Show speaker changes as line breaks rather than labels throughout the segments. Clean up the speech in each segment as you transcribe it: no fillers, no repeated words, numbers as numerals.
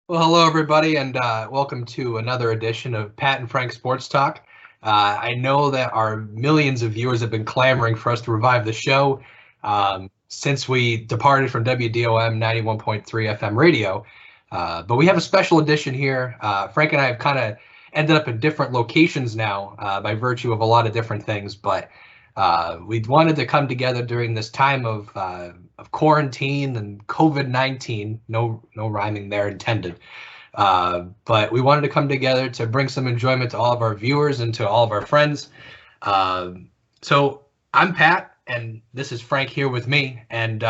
Well, hello everybody, and welcome to another edition of Pat and Frank Sports Talk. I know that our millions of viewers have been clamoring for us to revive the show since we departed from WDOM 91.3 FM radio. But we have a special edition here. Frank and I have kind of ended up in different locations now by virtue of a lot of different things, but we wanted to come together during this time of quarantine and COVID-19. No rhyming there intended. But we wanted to come together to bring some enjoyment to all of our viewers and to all of our friends. So I'm Pat, and this is Frank here with me. And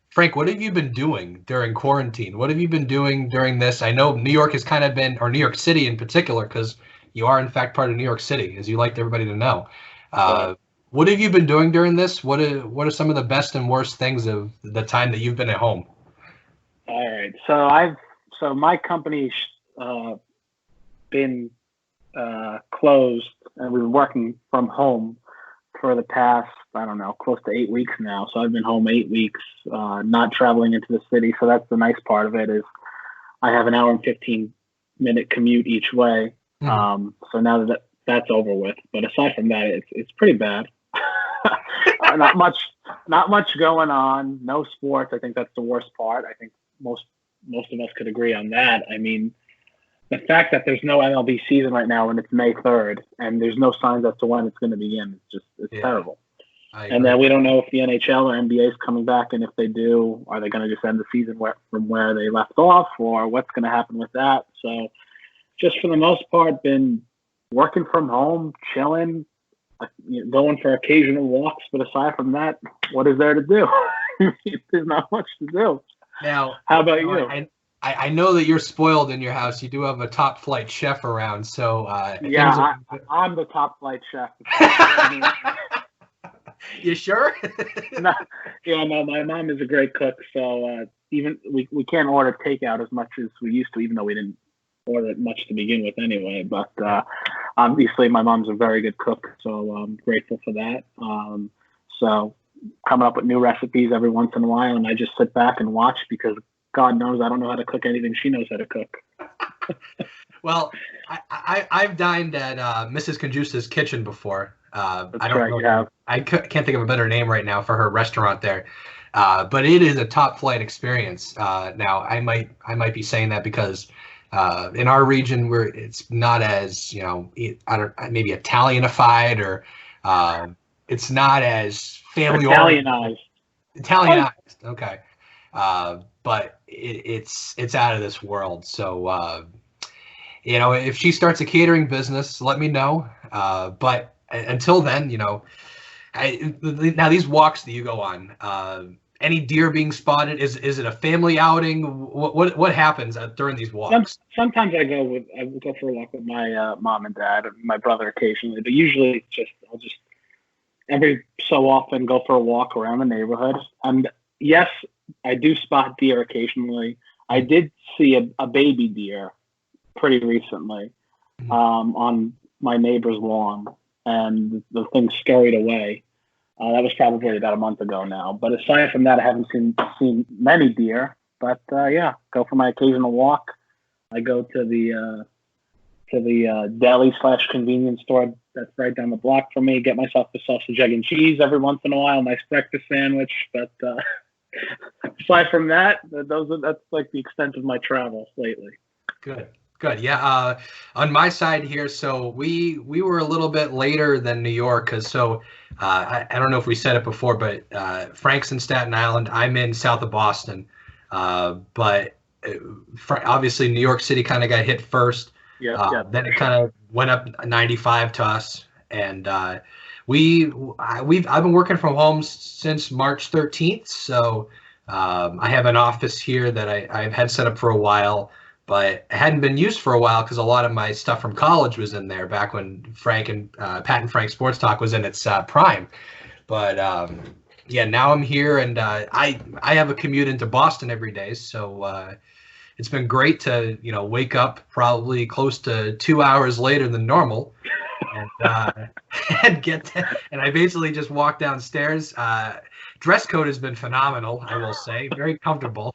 Frank, what have you been doing during quarantine? What have you been doing during this? I know New York has kind of been, or New York City in particular, because you are in fact part of New York City, as you like everybody to know. What have you been doing during this? What are some of the best and worst things of the time that you've been at home?
All right. So my company's been closed, and we've been working from home for the past, I don't know, close to 8 weeks now. So I've been home 8 weeks, not traveling into the city. So that's the nice part of it is I have an hour and 15-minute commute each way. So now that that's over with, but aside from that, it's pretty bad. Not much going on. No sports. I think that's the worst part. I think most of us could agree on that. I mean, the fact that there's no MLB season right now and it's May 3rd and there's no signs as to when it's going to begin, it's terrible. And then we don't know if the NHL or NBA is coming back, and if they do, are they going to just end the season from where they left off, or what's going to happen with that? So, just for the most part, been working from home, chilling, going for occasional walks. But aside from that, what is there to do? There's not much to do.
Now,
how about you?
I know that you're spoiled in your house. You do have a top flight chef around, so
yeah, I'm the top flight chef.
You sure?
No, my mom is a great cook, so even we can't order takeout as much as we used to, even though we didn't order it much to begin with anyway. But obviously, my mom's a very good cook, so I'm grateful for that. So coming up with new recipes every once in a while, and I just sit back and watch because God knows I don't know how to cook anything she knows how to cook.
Well, I've dined at Mrs. Conjusa's kitchen before. I don't know.
Yeah.
I can't think of a better name right now for her restaurant there. But it is a top flight experience. Now I might be saying that because in our region where it's not as, maybe Italianified, or it's not as family
Italianized.
Okay. But it's out of this world. So if she starts a catering business, let me know. But until then, now these walks that you go on, any deer being spotted? Is it a family outing? What happens during these walks?
Sometimes I go for a walk with my mom and dad, and my brother occasionally, but usually I'll just every so often go for a walk around the neighborhood. And yes, I do spot deer occasionally. I did see a baby deer pretty recently on my neighbor's lawn, and the thing scurried away. That was probably about a month ago now. But aside from that, I haven't seen many deer. But yeah, go for my occasional walk. I go to the deli/convenience store that's right down the block from me. Get myself a sausage, egg, and cheese every once in a while. Nice breakfast sandwich. But aside from that, that's like the extent of my travels lately.
Good. Yeah. On my side here, so we were a little bit later than New York, because I don't know if we said it before, but Frank's in Staten Island. I'm in south of Boston. But obviously New York City kind of got hit first.
Yeah.
Then it kind of went up 95 to us, and I've been working from home since March 13th. So I have an office here that I've had set up for a while, but it hadn't been used for a while because a lot of my stuff from college was in there back when Pat and Frank Sports Talk was in its prime. But yeah, now I'm here, and I have a commute into Boston every day, so it's been great to wake up probably close to 2 hours later than normal, and and I basically just walk downstairs. Dress code has been phenomenal, I will say, very comfortable.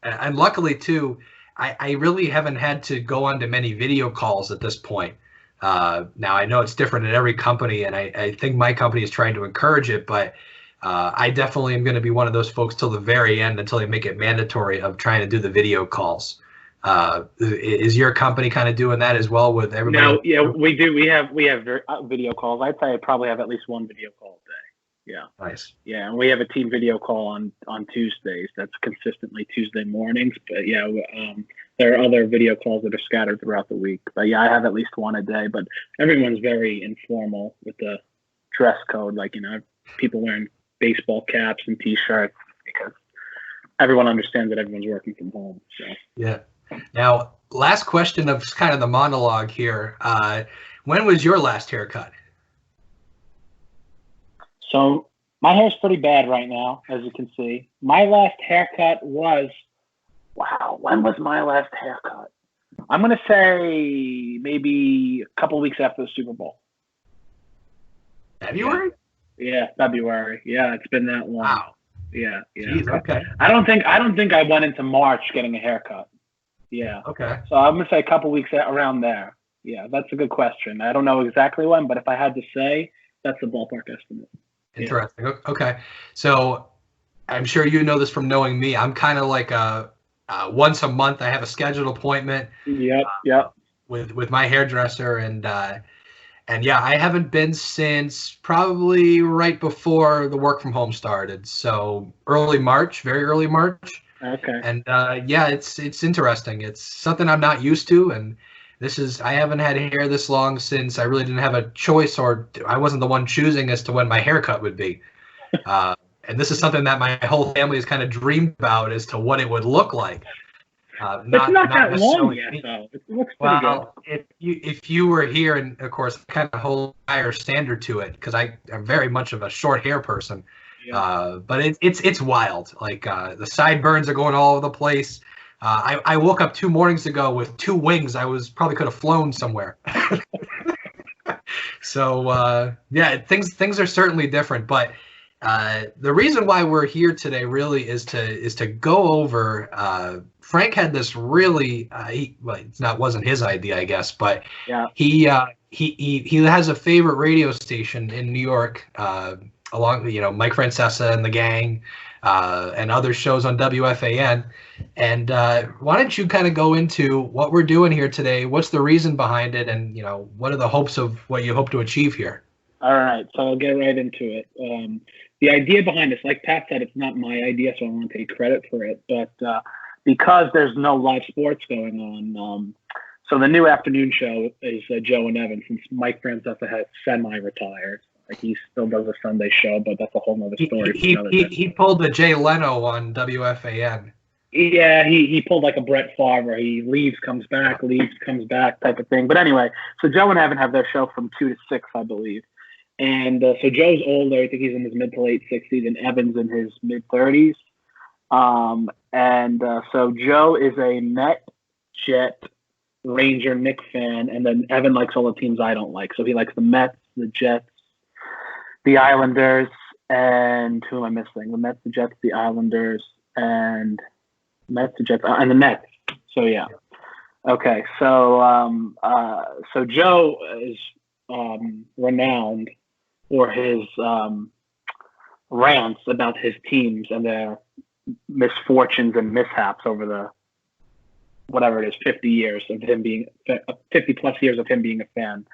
And luckily too, I really haven't had to go on to many video calls at this point. Now I know it's different in every company, and I think my company is trying to encourage it, but I definitely am going to be one of those folks till the very end until they make it mandatory of trying to do the video calls. Is your company kind of doing that as well with everybody?
No, yeah, we do. We have video calls. I'd say I probably have at least one video call a day. Yeah.
Nice.
Yeah, and we have a team video call on Tuesdays. That's consistently Tuesday mornings. But yeah, there are other video calls that are scattered throughout the week. But yeah, I have at least one a day. But everyone's very informal with the dress code. Like, people wearing baseball caps and T-shirts because everyone understands that everyone's working from home. So
yeah. Now, last question of kind of the monologue here. When was your last haircut?
So my hair's pretty bad right now, as you can see. My last haircut was, when was my last haircut? I'm going to say maybe a couple of weeks after the Super Bowl.
February?
Yeah, February. Yeah, it's been that long.
Wow.
Yeah.
Jeez, okay.
I don't think I went into March getting a haircut. Yeah.
Okay.
So I'm going to say a couple of weeks around there. Yeah, that's a good question. I don't know exactly when, but if I had to say, that's the ballpark estimate.
Interesting. Yeah. Okay. So I'm sure you know this from knowing me. I'm kind of like once a month I have a scheduled appointment.
Yep.
With my hairdresser, and yeah, I haven't been since probably right before the work from home started. So very early March.
Okay.
And yeah, it's interesting. It's something I'm not used to, and I haven't had hair this long since I really didn't have a choice, or I wasn't the one choosing as to when my haircut would be. And this is something that my whole family has kind of dreamed about as to what it would look like.
It's not that long yet, though. It looks pretty good.
If you were here, and of course, kind of hold a higher standard to it, because I'm very much of a short hair person. Yeah. But it's wild. Like the sideburns are going all over the place. I woke up 2 mornings ago with 2 wings. I probably could have flown somewhere. So yeah, things are certainly different. But the reason why we're here today really is to go over. Frank had this really wasn't his idea, I guess, but
yeah.
He has a favorite radio station in New York, along Mike Francesa and the gang. And other shows on WFAN. And why don't you kind of go into what we're doing here today? What's the reason behind it? And, what are the hopes of what you hope to achieve here?
All right. So I'll get right into it. The idea behind this, like Pat said, it's not my idea, so I want to take credit for it. But because there's no live sports going on, so the new afternoon show is Joe and Evan, since Mike Francesa has semi-retired. Like, he still does a Sunday show, but that's a whole nother story.
He pulled the Jay Leno on WFAN.
Yeah, he pulled like a Brett Favre. He leaves, comes back type of thing. But anyway, so Joe and Evan have their show from 2 to 6, I believe. And so Joe's older. I think he's in his mid to late 60s, and Evan's in his mid 30s. So Joe is a Met, Jet, Ranger, Knicks fan, and then Evan likes all the teams I don't like. So he likes the Mets, the Jets, the Islanders, and who am I missing? The Mets, the Jets, the Islanders, and the Mets. So yeah. Okay. So so Joe is renowned for his rants about his teams and their misfortunes and mishaps over the 50 years of him being 50 plus years of him being a fan.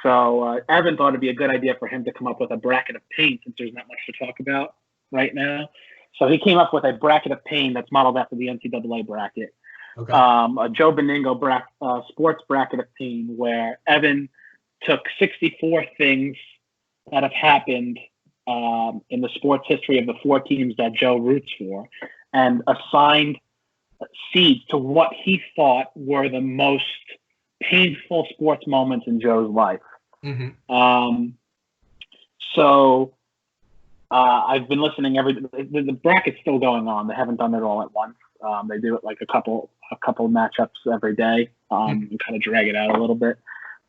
So Evan thought it'd be a good idea for him to come up with a bracket of pain, since there's not much to talk about right now. So he came up with a bracket of pain that's modeled after the NCAA bracket. Okay. A Joe Beningo sports bracket of pain, where Evan took 64 things that have happened in the sports history of the 4 teams that Joe roots for, and assigned seeds to what he thought were the most painful sports moments in Joe's life. Mm-hmm. So I've been listening the bracket's still going on. They haven't done it all at once. They do it like a couple matchups every day, and kind of drag it out a little bit.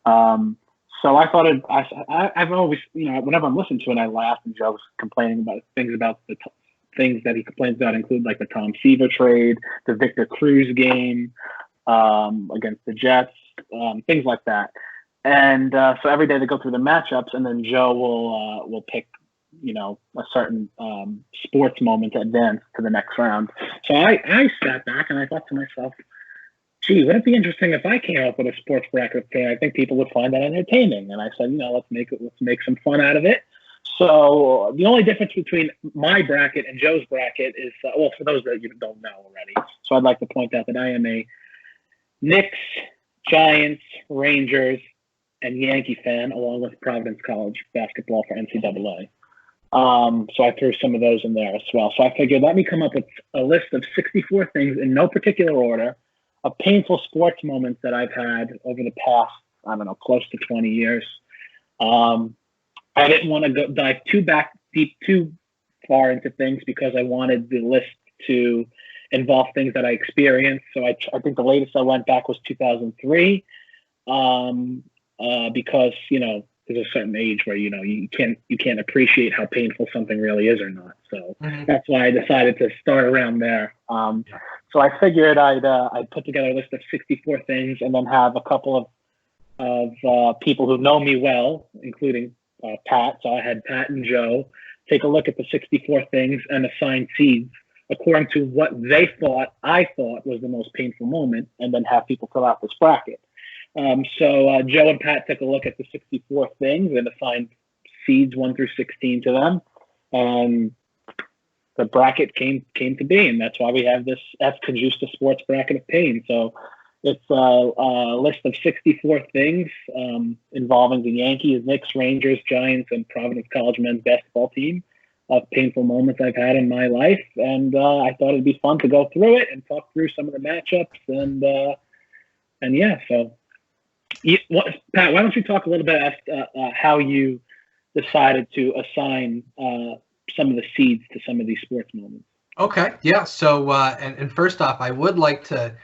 So I thought I've always, whenever I'm listening to it, I laugh, and Joe's complaining about things about the things that he complains about include like the Tom Seaver trade, the Victor Cruz game against the Jets, things like that. And so every day they go through the matchups, and then Joe will pick, a certain sports moment to advance to the next round. So I sat back and I thought to myself, gee, would it be interesting if I came up with a sports bracket thing? I think people would find that entertaining. And I said, let's make some fun out of it. So the only difference between my bracket and Joe's bracket is, for those that you don't know already, so I'd like to point out that I am a Knicks, Giants, Rangers, and Yankee fan, along with Providence College basketball for NCAA. So I threw some of those in there as well. So I figured, let me come up with a list of 64 things in no particular order of painful sports moments that I've had over the past, close to 20 years. I didn't want to dive too far into things because I wanted the list to involve things that I experienced. So I think the latest I went back was 2003, because there's a certain age where you can't appreciate how painful something really is or not. So that's why I decided to start around there. So I figured I'd put together a list of 64 things and then have a couple of people who know me well, including Pat. So I had Pat and Joe take a look at the 64 things and assign seeds according to what I thought was the most painful moment, and then have people fill out this bracket. So Joe and Pat took a look at the 64 things and assigned seeds 1 through 16 to them, and the bracket came to be, and that's why we have this F Conjusta Sports Bracket of Pain. So it's a list of 64 things involving the Yankees, Knicks, Rangers, Giants, and Providence College men's basketball team of painful moments I've had in my life. And I thought it'd be fun to go through it and talk through some of the matchups. And yeah, so Pat, why don't you talk a little bit about how you decided to assign some of the seeds to some of these sports moments?
Okay, yeah. So and first off, I would like to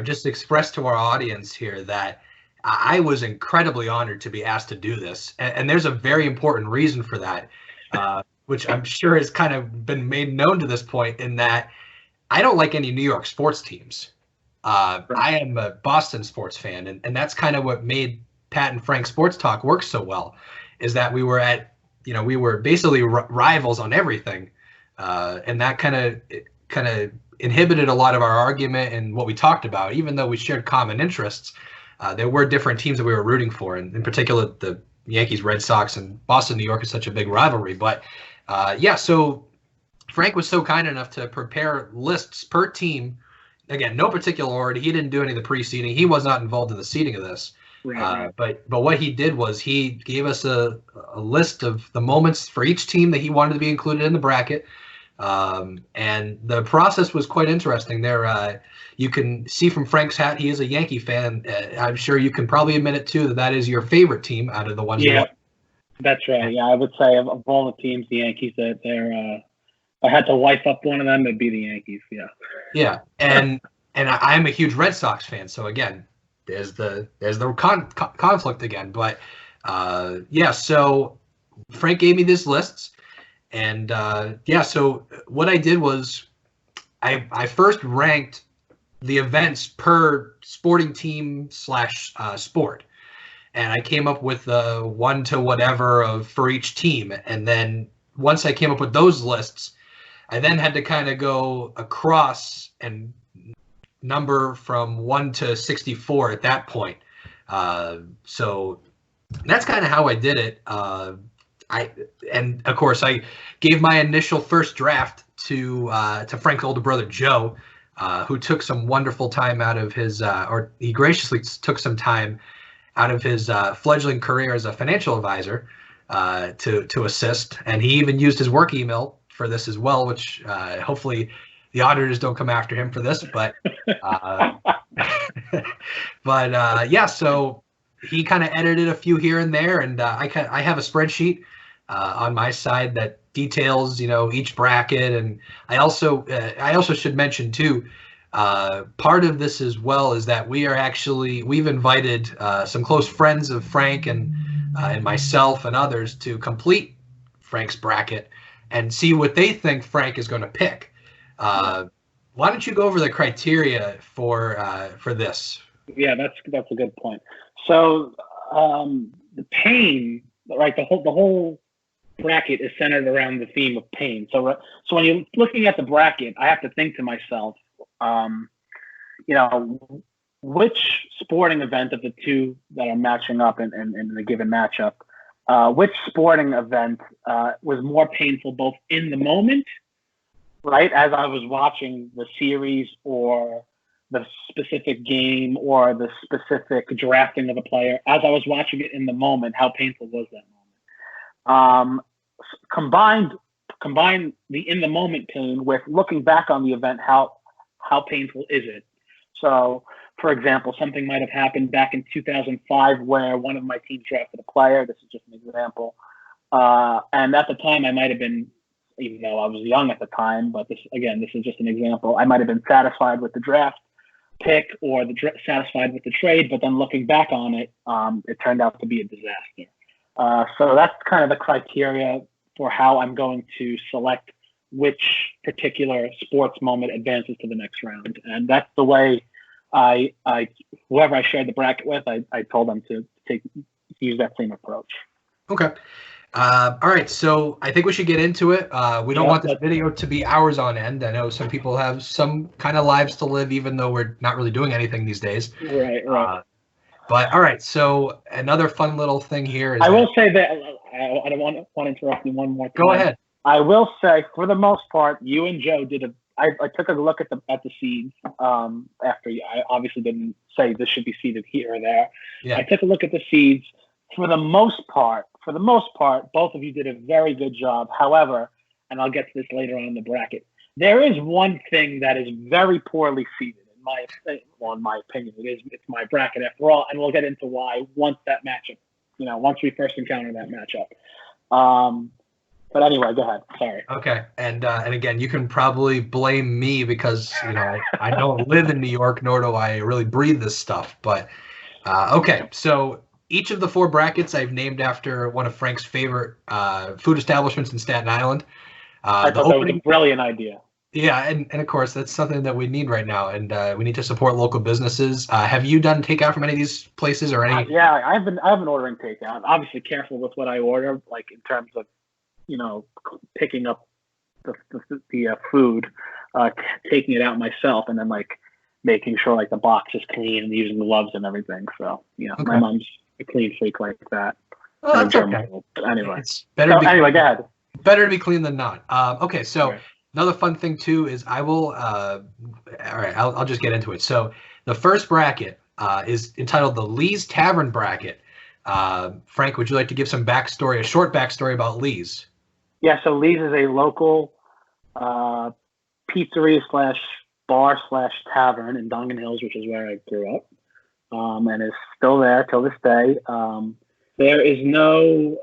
just express to our audience here that I was incredibly honored to be asked to do this. And there's a very important reason for that, which I'm sure has kind of been made known to this point, in that I don't like any New York sports teams. I am a Boston sports fan, and that's kind of what made Pat and Frank Sports Talk work so well, is that we were basically rivals on everything. And that kind of inhibited a lot of our argument and what we talked about. Even though we shared common interests, there were different teams that we were rooting for, and in particular the Yankees, Red Sox, and Boston, New York is such a big rivalry. But so Frank was so kind enough to prepare lists per team. Again, no particular order. He didn't do any of the pre-seeding. He was not involved in the seeding of this. Right. But what he did was he gave us a list of the moments for each team that he wanted to be included in the bracket. And the process was quite interesting. There, you can see from Frank's hat, he is a Yankee fan. I'm sure you can probably admit it too, that is your favorite team out of the ones.
Yeah, that's right. Yeah, I would say of all the teams, the Yankees, if I had to wipe up one of them, it'd be the Yankees. Yeah.
Yeah, and I'm a huge Red Sox fan, so again, there's the conflict again. But so Frank gave me these lists. And so what I did was I first ranked the events per sporting team / sport. And I came up with 1 to whatever for each team. And then once I came up with those lists, I then had to kind of go across and number from 1 to 64 at that point. So that's kind of how I did it. And of course I gave my initial first draft to Frank's older brother Joe, who took some wonderful time out of his, or he graciously took some time out of his fledgling career as a financial advisor to assist, and he even used his work email for this as well, which hopefully the auditors don't come after him for this, but so he kind of edited a few here and there, and I have a spreadsheet on my side that details each bracket. And I also should mention too, part of this as well is that we've invited some close friends of Frank and myself and others to complete Frank's bracket. and see what they think Frank is going to pick. Why don't you go over the criteria for this?
Yeah, that's a good point. So the pain, right? The whole bracket is centered around the theme of pain. So when you're looking at the bracket, I have to think to myself, which sporting event of the two that are matching up in the given matchup, which sporting event was more painful both in the moment, right, as I was watching the series or the specific game or the specific drafting of a player, as I was watching it in the moment, how painful was that moment? Combine the in the moment pain with looking back on the event, how painful is it? So, for example, something might have happened back in 2005 where one of my teams drafted a player. This is just an example. And at the time, I might have been, even though I was young at the time, but this is just an example. I might have been satisfied with the draft pick or satisfied with the trade, but then looking back on it, it turned out to be a disaster. So that's kind of the criteria for how I'm going to select which particular sports moment advances to the next round. And that's the way whoever I shared the bracket with, I told them to use that same approach.
Okay. All right. So I think we should get into it. We don't want this video to be hours on end. I know some people have some kind of lives to live, even though we're not really doing anything these days.
Right.
But all right. So another fun little thing here is
I will say that I don't want to interrupt you one more time.
Go ahead.
I will say, for the most part, you and Joe did I took a look at the seeds after I obviously didn't say this should be seeded here or there.
Yeah.
I took a look at the seeds. For the most part, both of you did a very good job. However, and I'll get to this later on in the bracket, there is one thing that is very poorly seeded, in my opinion. It's my bracket after all, and we'll get into why once that matchup, once we first encounter that matchup. But anyway, go ahead. Sorry.
Okay, and again, you can probably blame me because I don't live in New York, nor do I really breathe this stuff. But okay, so each of the four brackets I've named after one of Frank's favorite food establishments in Staten Island.
I thought that was a brilliant idea.
Yeah, and of course that's something that we need right now, and we need to support local businesses. Have you done takeout from any of these places or any?
Yeah, I've been ordering takeout. Obviously, careful with what I order, like in terms of picking up the food, taking it out myself, and then like making sure like the box is clean and using gloves and everything. So okay. My mom's a clean freak like that.
Oh, that's okay.
But anyway,
it's better.
Anyway, go ahead.
Better to be clean than not. Okay, so.
Right.
Another fun thing too is I will. All right, I'll just get into it. So the first bracket is entitled the Lee's Tavern bracket. Frank, would you like to give some backstory, a short backstory about Lee's?
Yeah, so Lee's is a local pizzeria / bar / tavern in Dongan Hills, which is where I grew up, and is still there till this day. There is no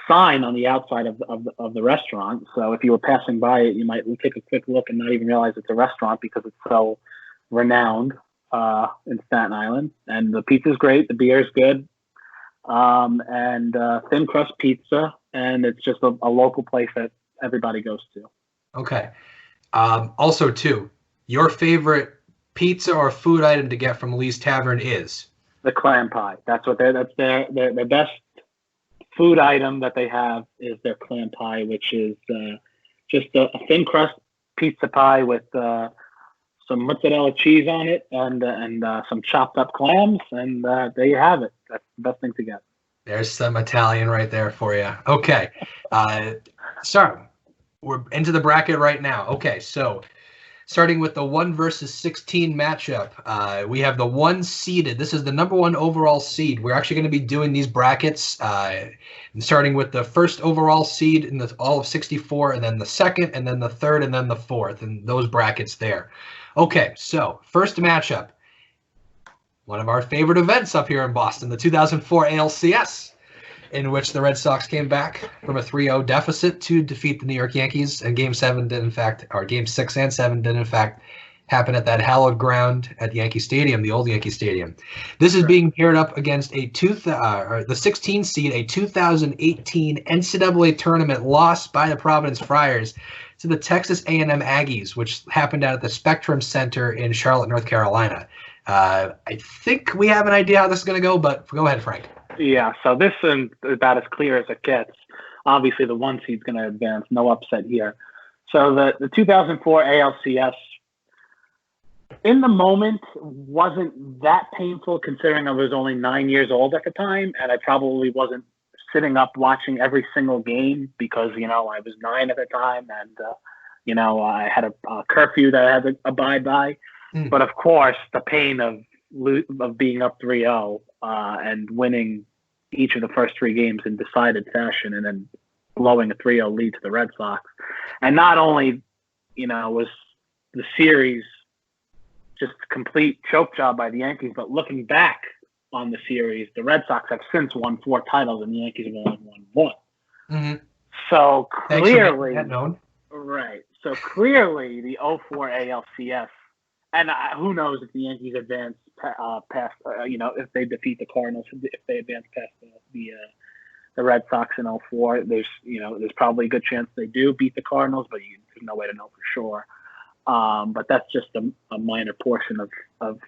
sign on the outside of the restaurant, so if you were passing by it, you might take a quick look and not even realize it's a restaurant because it's so renowned in Staten Island. And the pizza's great, the beer is good, and thin crust pizza, and it's just a local place that everybody goes to. Okay.
Also, too, your favorite pizza or food item to get from Lee's Tavern is
the clam pie. That's their best food item that they have is their clam pie, which is just a thin crust pizza pie with some mozzarella cheese on it and some chopped up clams, and there you have it. That's the best thing to get.
There's some Italian right there for you. Okay, so we're into the bracket right now. Okay, so starting with the 1 versus 16 matchup, we have the 1 seeded. This is the number 1 overall seed. We're actually going to be doing these brackets, starting with the first overall seed in all of 64, and then the second, and then the third, and then the fourth, and those brackets there. Okay, so first matchup, one of our favorite events up here in Boston, the 2004 ALCS, in which the Red Sox came back from a 3-0 deficit to defeat the New York Yankees, and Game 6 and 7 did in fact happened at that hallowed ground at Yankee Stadium, the old Yankee Stadium. This is being paired up against the 16 seed, a 2018 NCAA tournament loss by the Providence Friars to the Texas A&M Aggies, which happened out at the Spectrum Center in Charlotte, North Carolina. I think we have an idea how this is going to go, but go ahead, Frank.
Yeah, so this is about as clear as it gets. Obviously, the 1 seed's going to advance. No upset here. So the 2004 ALCS, in the moment, wasn't that painful considering I was only 9 years old at the time, and I probably wasn't sitting up watching every single game because, I was 9 at the time, and, I had a curfew that I had to abide by. But, of course, the pain of being up 3-0 and winning each of the first 3 games in decided fashion and then blowing a 3-0 lead to the Red Sox. And not only, was the series just a complete choke job by the Yankees, but looking back on the series, the Red Sox have since won 4 titles and the Yankees have only won 1.
Mm-hmm.
So clearly,
right.
So clearly the 04 ALCS, and who knows if the Yankees advance past, if they defeat the Cardinals, if they advance past the Red Sox in 04, there's probably a good chance they do beat the Cardinals, but there's no way to know for sure. But that's just a minor portion of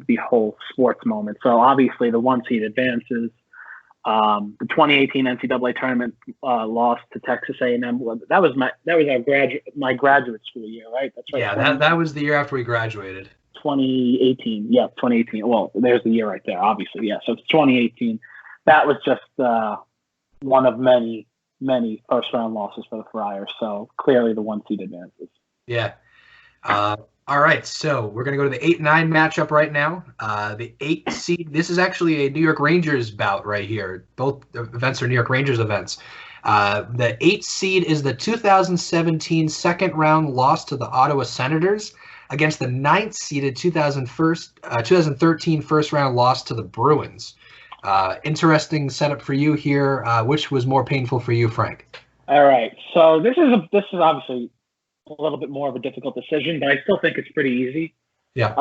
the whole sports moment. So obviously the 1 seed advances. The 2018 NCAA tournament loss to Texas A&M. That was my graduate school year, right? That's right.
Yeah, that was the year after we graduated.
2018. Yeah, 2018. Well, there's the year right there, obviously. Yeah, so it's 2018. That was just one of many first round losses for the Friars. So clearly the 1 seed advances.
Yeah. All right, so we're going to go to the 8-9 matchup right now. The 8 seed, this is actually a New York Rangers bout right here. Both events are New York Rangers events. The 8 seed is the 2017 second round loss to the Ottawa Senators against the 9th seeded 2013 first round loss to the Bruins. Interesting setup for you here. Which was more painful for you, Frank?
All right, so this is obviously a little bit more of a difficult decision, but I still think it's pretty easy.
Yeah.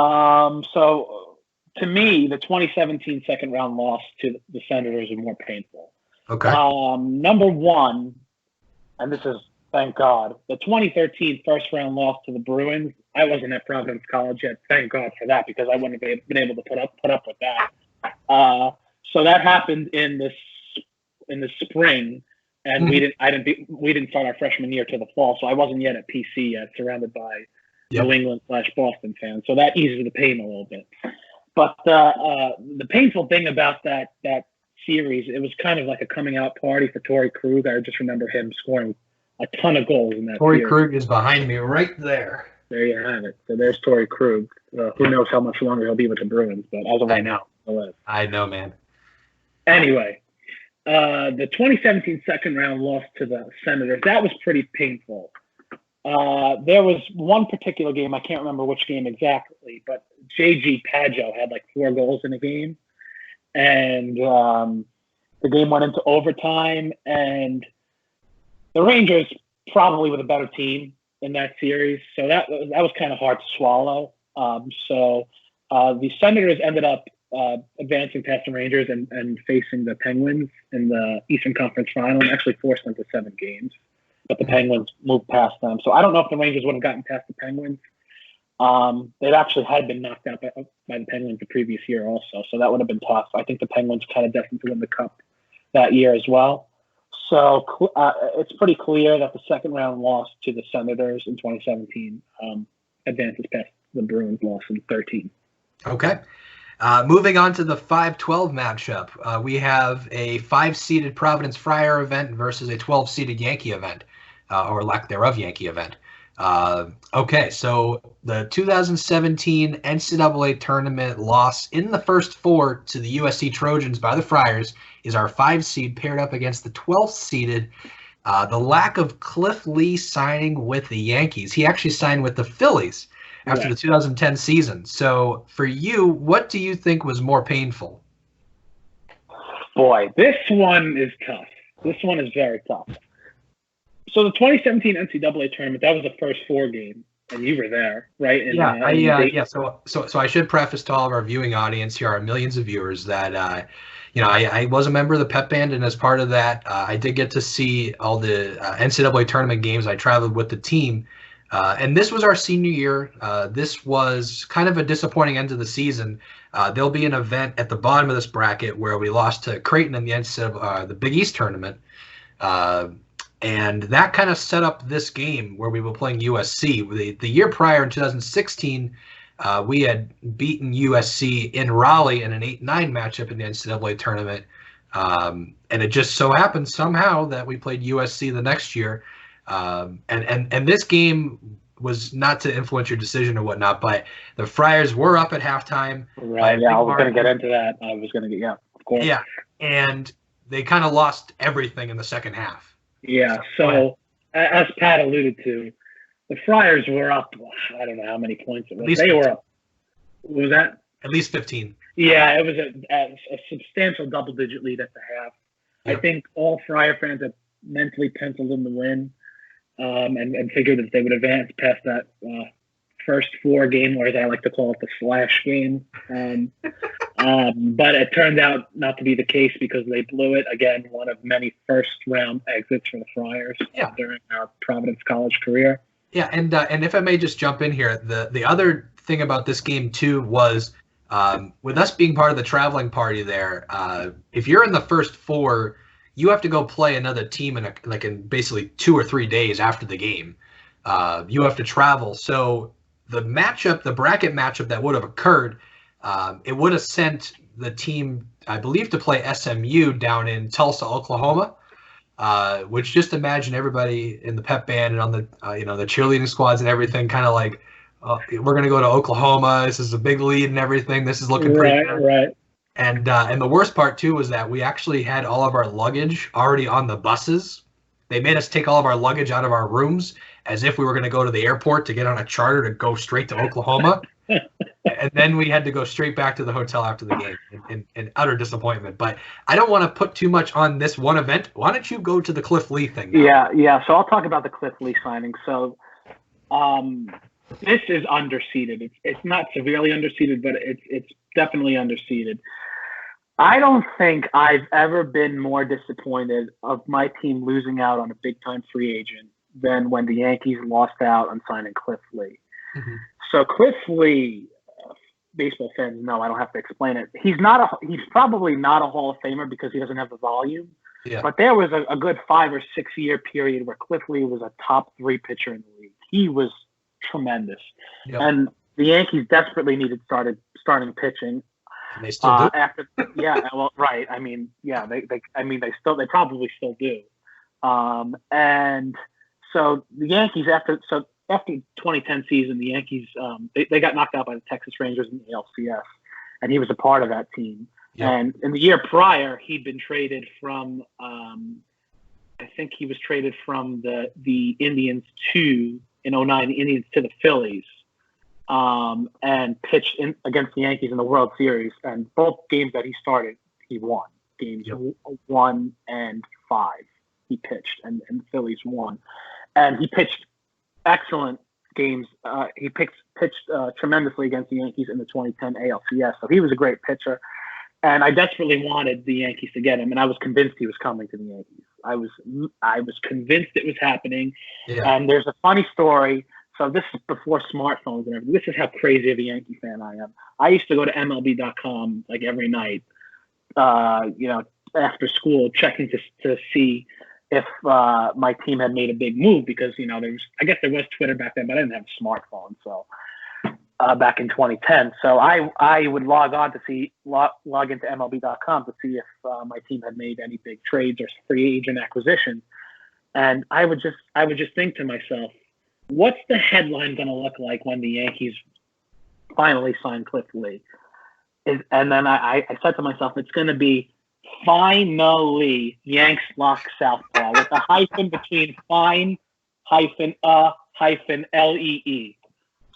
So to me, the 2017 second round loss to the Senators is more painful.
Okay.
Number one, and this is, thank God, the 2013 first round loss to the Bruins. I wasn't at Providence College yet. Thank God for that, because I wouldn't have been able to put up with that. So that happened in the spring. And we didn't start our freshman year till the fall, so I wasn't yet at PC yet, surrounded by New England/Boston fans. So that eases the pain a little bit. But the painful thing about that series, it was kind of like a coming out party for Torrey Krug. I just remember him scoring a ton of goals in that.
Torrey Krug is behind me right there.
There you have it. So there's Torrey Krug. Who knows how much longer he'll be with the Bruins? But as of right now,
I know, man.
Anyway. The 2017 second round loss to the Senators, that was pretty painful. There was one particular game, I can't remember which game exactly, but J.G. Pageau had like 4 goals in a game. And the game went into overtime, and the Rangers probably were the better team in that series. So that was kind of hard to swallow. So the Senators ended up advancing past the Rangers and facing the Penguins in the Eastern Conference Final, and actually forced them to 7 games. But the Penguins moved past them. So I don't know if the Rangers would have gotten past the Penguins. They actually had been knocked out by the Penguins the previous year also, so that would have been tough. I think the Penguins kind of destined to win the Cup that year as well. So it's pretty clear that the second round loss to the Senators in 2017 advances past the Bruins loss in 2013.
Okay. Moving on to the 5-12 matchup, we have a 5-seeded Providence Friar event versus a 12-seeded Yankee event, or lack thereof Yankee event. Okay, so the 2017 NCAA tournament loss in the first 4 to the USC Trojans by the Friars is our 5 seed paired up against the 12th seeded. The lack of Cliff Lee signing with the Yankees. He actually signed with the Phillies after the 2010 season. So for you, what do you think was more painful?
Boy, this one is tough. This one is very tough. So the 2017 NCAA tournament, that was the first 4 game. and you were there, right?
So I should preface to all of our viewing audience here, our millions of viewers, that I was a member of the pep band, and as part of that, I did get to see all the NCAA tournament games. I traveled with the team, and this was our senior year. This was kind of a disappointing end of the season. There'll be an event at the bottom of this bracket where we lost to Creighton in the Big East tournament. And that kind of set up this game where we were playing USC. The year prior in 2016, we had beaten USC in Raleigh in an 8-9 matchup in the NCAA tournament. And it just so happened somehow that we played USC the next year. And this game was not to influence your decision or whatnot, but the Friars were up at halftime.
Right, yeah, I was going to get into that. Of course.
Yeah, and they kind of lost everything in the second half.
Yeah, so as Pat alluded to, the Friars were up, I don't know how many points it was. They were up. What was that?
At least 15.
Yeah, it was a substantial double-digit lead at the half. Yep. I think all Friar fans had mentally penciled in the win and figured that they would advance past that first four game, or as I like to call it, the slash game. But it turned out not to be the case because they blew it. Again, one of many first-round exits for the Friars during our Providence College career.
Yeah, and if I may just jump in here, the other thing about this game, too, was with us being part of the traveling party there, if you're in the first four, you have to go play another team in basically 2 or 3 days after the game. You have to travel. So the bracket matchup that would have occurred, it would have sent the team, I believe, to play SMU down in Tulsa, Oklahoma, which just imagine everybody in the pep band and on the the cheerleading squads and everything kind of like, we're going to go to Oklahoma. This is a big lead and everything. This is looking pretty good.
Right.
And the worst part, too, was that we actually had all of our luggage already on the buses. They made us take all of our luggage out of our rooms as if we were going to go to the airport to get on a charter to go straight to Oklahoma. And then we had to go straight back to the hotel after the game in utter disappointment. But I don't want to put too much on this one event. Why don't you go to the Cliff Lee thing now?
Yeah. So I'll talk about the Cliff Lee signing. So this is underseeded. It's not severely underseeded, but it's definitely underseeded. I don't think I've ever been more disappointed of my team losing out on a big-time free agent than when the Yankees lost out on signing Cliff Lee. Mm-hmm. So Cliff Lee, baseball fans know, I don't have to explain it. He's probably not a Hall of Famer because he doesn't have the volume. Yeah. But there was a good 5 or 6 year period where Cliff Lee was a top 3 pitcher in the league. He was tremendous. Yep. And the Yankees desperately needed starting pitching.
And they still do.
Right. I mean, yeah, they probably still do. And so the Yankees after 2010 season, the Yankees they got knocked out by the Texas Rangers in the ALCS, and he was a part of that team. Yep. And in the year prior, he'd been traded from I think he was traded from the Indians in 2009, the Indians to the Phillies. And pitched against the Yankees in the World Series, and both games that he started, he won. Games 1 and 5, he pitched, and the Phillies won. And he pitched excellent games. He pitched tremendously against the Yankees in the 2010 ALCS, so he was a great pitcher. And I desperately wanted the Yankees to get him, and I was convinced he was coming to the Yankees. I was convinced it was happening. Yeah. And there's a funny story. So this is before smartphones and everything. This is how crazy of a Yankee fan I am. I used to go to MLB.com like every night, after school, checking to see if my team had made a big move because there was Twitter back then, but I didn't have a smartphone. So back in 2010, so I would log into MLB.com to see if my team had made any big trades or free agent acquisitions, and I would just think to myself, what's the headline going to look like when the Yankees finally sign Cliff Lee? And then I said to myself, it's going to be finally Yanks lock Southpaw with a hyphen between fine hyphen hyphen Lee.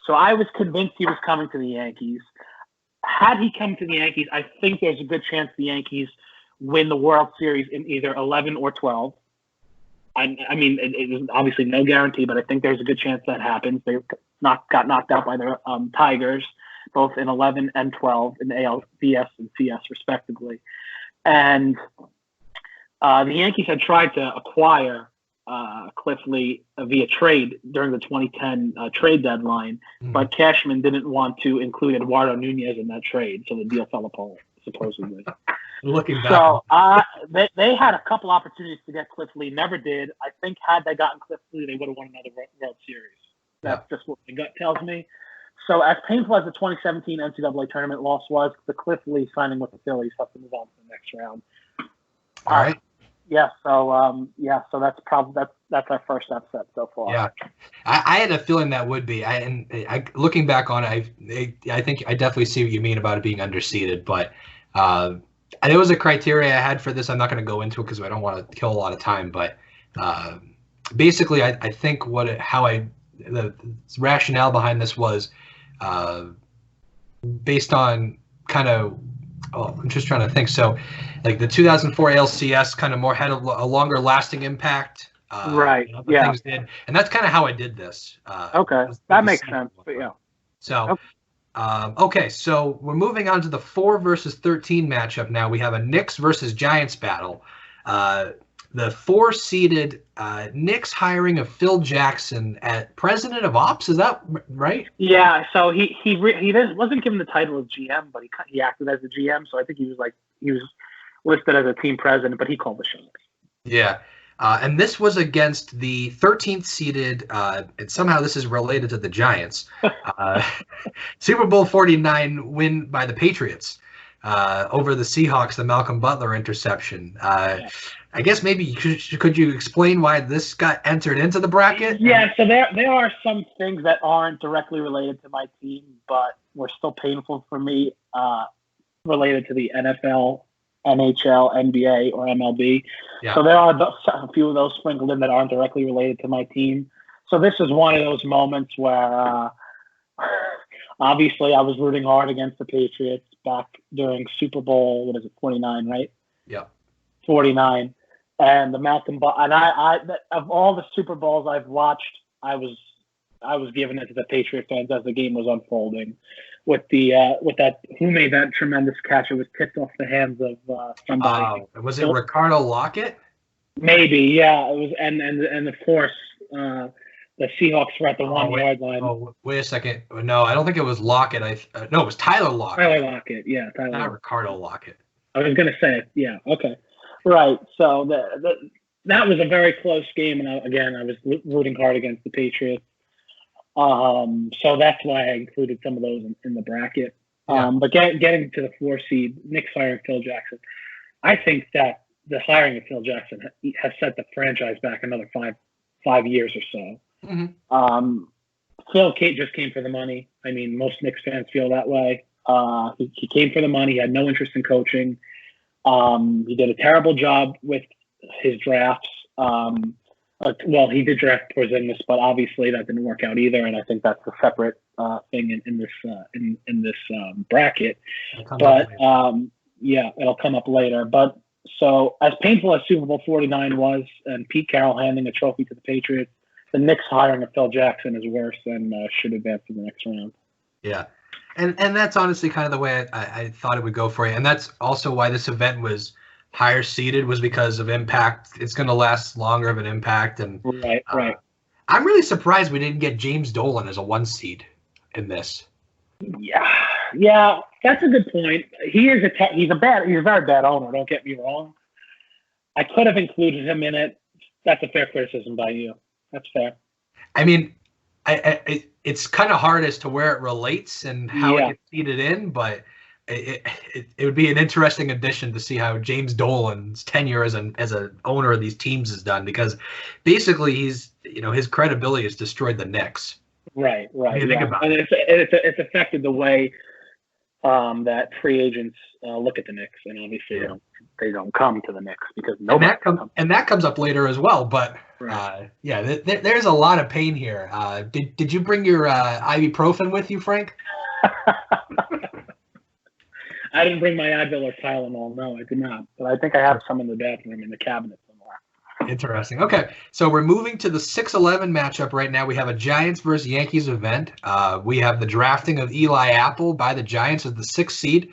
So I was convinced he was coming to the Yankees. Had he come to the Yankees, I think there's a good chance the Yankees win the World Series in either 11 or 12. I mean, it is obviously no guarantee, but I think there's a good chance that happens. They got knocked out by the Tigers, both in 11 and 12 in the ALDS and CS respectively. And the Yankees had tried to acquire Cliff Lee via trade during the 2010 trade deadline, but Cashman didn't want to include Eduardo Nunez in that trade, so the deal fell apart, supposedly.
Looking back.
So they had a couple opportunities to get Cliff Lee, never did. I think had they gotten Cliff Lee, they would have won another World Series. That's just what the gut tells me. So as painful as the 2017 NCAA tournament loss was, the Cliff Lee signing with the Phillies have to move on to the next round.
All right.
Yeah. So that's probably that's our first upset so far.
Yeah, I had a feeling that would be. Looking back on it, I think I definitely see what you mean about it being underseeded, but there was a criteria I had for this. I'm not going to go into it because I don't want to kill a lot of time. But basically, I think the rationale behind this was based on kind of. Oh, I'm just trying to think. So, like the 2004 ALCS kind of more had a longer lasting impact.
Right. Yeah.
Things did, and that's kind of how I did this.
Okay, that makes sense. But yeah.
So, okay, so we're moving on to the 4 versus 13 matchup now. We have a Knicks versus Giants battle. The 4-seeded Knicks hiring of Phil Jackson at president of ops. Is that right?
Yeah. So he wasn't given the title of GM, but he acted as a GM. So I think he was listed as a team president, but he called the shots.
Yeah. And this was against the 13th seeded, and somehow this is related to the Giants, Super Bowl 49 win by the Patriots over the Seahawks, the Malcolm Butler interception. I guess maybe could you explain why this got entered into the bracket?
Yeah, so there are some things that aren't directly related to my team, but were still painful for me related to the NFL, NHL, NBA, or MLB. Yeah. So there are a few of those sprinkled in that aren't directly related to my team. So this is one of those moments where obviously I was rooting hard against the Patriots back during Super Bowl, 49, right?
Yeah.
49. And the Malcolm and I of all the Super Bowls I've watched, I was giving it to the Patriot fans as the game was unfolding. With that, who made that tremendous catch? It was tipped off the hands of somebody.
Was it Ricardo Lockett?
Maybe, yeah. It was, and of course, the Seahawks were at the 1 yard line.
Oh, wait a second. No, I don't think it was Lockett. No, it was Tyler Lockett.
Tyler Lockett, yeah.
Not Ricardo Lockett.
I was gonna say it. Yeah. Okay. Right. So that was a very close game, and I was rooting hard against the Patriots. So that's why I included some of those in the bracket.
Yeah.
But getting to the 4 seed, Knicks hiring Phil Jackson, I think that the hiring of Phil Jackson has set the franchise back another five years or so.
Mm-hmm.
Phil just came for the money. I mean, most Knicks fans feel that way. He came for the money. He had no interest in coaching. He did a terrible job with his drafts. Well, he did draft Porzingis, but obviously that didn't work out either. And I think that's a separate thing in this bracket. But yeah, it'll come up later. But so as painful as Super Bowl 49 was, and Pete Carroll handing a trophy to the Patriots, the Knicks hiring of Phil Jackson is worse and should advance to the next round.
Yeah. And that's honestly kind of the way I thought it would go for you. And that's also why this event was higher seeded, was because of impact. It's going to last longer of an impact. And
right.
I'm really surprised we didn't get James Dolan as a 1 seed in this.
Yeah, that's a good point. He's a very bad owner. Don't get me wrong. I could have included him in it. That's a fair criticism by you. That's fair.
I mean, it's kind of hard as to where it relates and how it gets seeded in, but it would be an interesting addition to see how James Dolan's tenure as an owner of these teams is done, because basically his credibility has destroyed the Knicks.
Right.
You think about it.
It's affected the way that free agents look at the Knicks, and obviously they don't come to the Knicks because
that comes up later as well. But there's a lot of pain here. Did you bring your ibuprofen with you, Frank?
I didn't bring my Advil or Tylenol. No, I did not. But I think I have some in the bathroom in the cabinet somewhere.
Interesting. Okay, so we're moving to the 6-11 matchup right now. We have a Giants versus Yankees event. We have the drafting of Eli Apple by the Giants as the 6th seed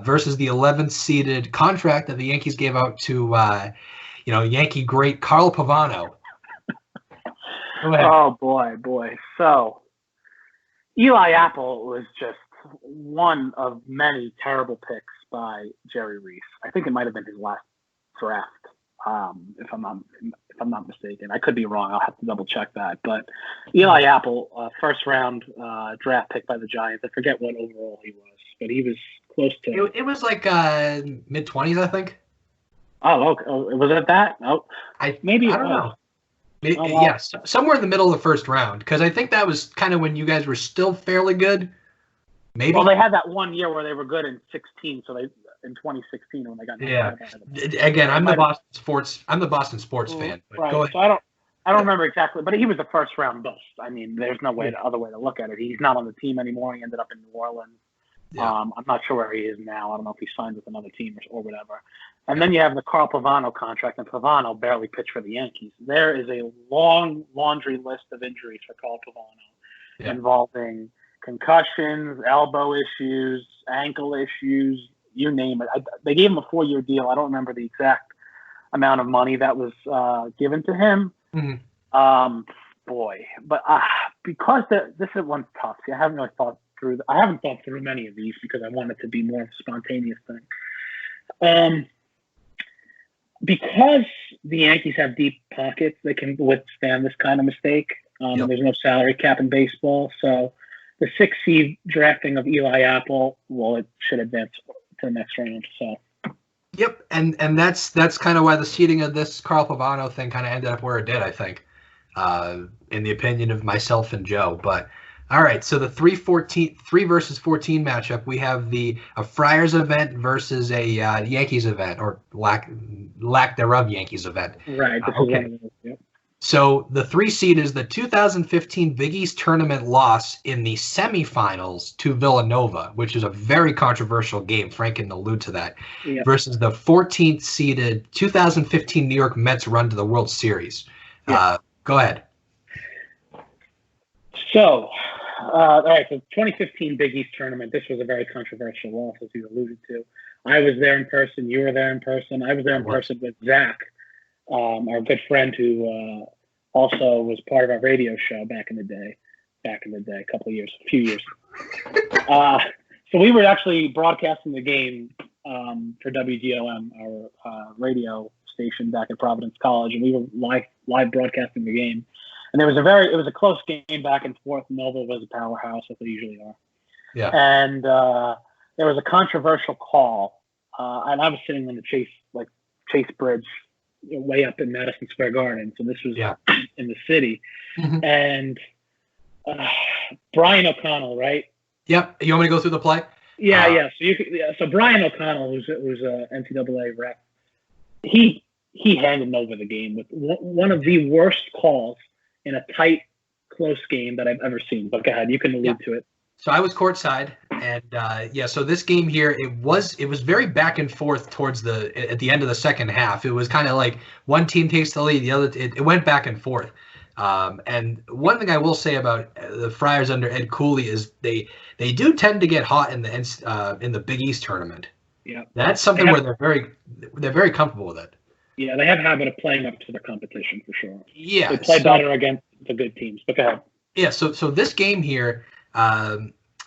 versus the 11th seeded contract that the Yankees gave out to, Yankee great Carl Pavano. Go ahead.
Oh, boy. So Eli Apple was just one of many terrible picks by Jerry Reese. I think it might have been his last draft. If I'm not mistaken. I could be wrong. I'll have to double check that. But Eli Apple, first round draft pick by the Giants. I forget what overall he was, but he was close to.
It was like mid-20s, I think.
Oh, okay. Oh, was it that? Oh,
I don't know.
Wow.
Yes, somewhere in the middle of the first round, because I think that was kind of when you guys were still fairly good. Maybe.
Well, they had that one year where they were good in 16, so they. In 2016 when they got
Again, I'm the Boston sports fan. But
right.
Go ahead.
So I don't remember exactly, but he was the first round bust. I mean, there's no other way to look at it. He's not on the team anymore. He ended up in New Orleans.
Yeah.
I'm not sure where he is now. I don't know if he signed with another team or whatever. And then you have the Carl Pavano contract, and Pavano barely pitched for the Yankees. There is a long laundry list of injuries for Carl Pavano involving concussions, elbow issues, ankle issues, you name it. They gave him a 4-year deal. I don't remember the exact amount of money that was given to him.
Mm-hmm.
But because this one's tough. See, I haven't really thought through. I haven't thought through many of these because I want it to be more of a spontaneous thing. Because the Yankees have deep pockets, they can withstand this kind of mistake. There's no salary cap in baseball, so the 6th seed drafting of Eli Apple, well, it should advance to the next round. So.
Yep, and that's kind of why the seeding of this Carl Pavano thing kind of ended up where it did, I think, in the opinion of myself and Joe. But all right, so the 3 versus 14 matchup, we have a Friars event versus a Yankees event, or lack thereof Yankees event.
Right.
Okay. Yep. So the 3 seed is the 2015 Big East tournament loss in the semifinals to Villanova, which is a very controversial game. Frank can allude to that.
Yep.
Versus the 14th seeded 2015 New York Mets run to the World Series. Yep. Go ahead.
So, all right. So 2015 Big East tournament. This was a very controversial loss, as you alluded to. I was there in person. You were there in person. I was there in person with Zach. Our good friend who also was part of our radio show back in the day, a few years. So we were actually broadcasting the game for WGOM, our radio station back at Providence College, and we were live broadcasting the game. And it was a close game back and forth. Nova was a powerhouse, as they usually are.
Yeah.
And there was a controversial call, and I was sitting on the Chase Bridge, way up in Madison Square Garden. So this was in the city.
Mm-hmm.
And Brian O'Connell, right?
Yep. You want me to go through the play?
Yeah. So Brian O'Connell, who's a NCAA rep, he handed Nova the game with one of the worst calls in a tight, close game that I've ever seen. But go ahead, you can allude to it.
So I was courtside, and so this game here, it was very back and forth at the end of the second half. It was kind of like one team takes the lead, the other. It went back and forth. And one thing I will say about the Friars under Ed Cooley is they do tend to get hot in the Big East tournament.
Yeah,
that's something where they're very comfortable with it.
Yeah, they have a habit of playing up to the competition for sure.
Yeah,
they play better against the good teams. But go ahead.
Yeah, so this game here.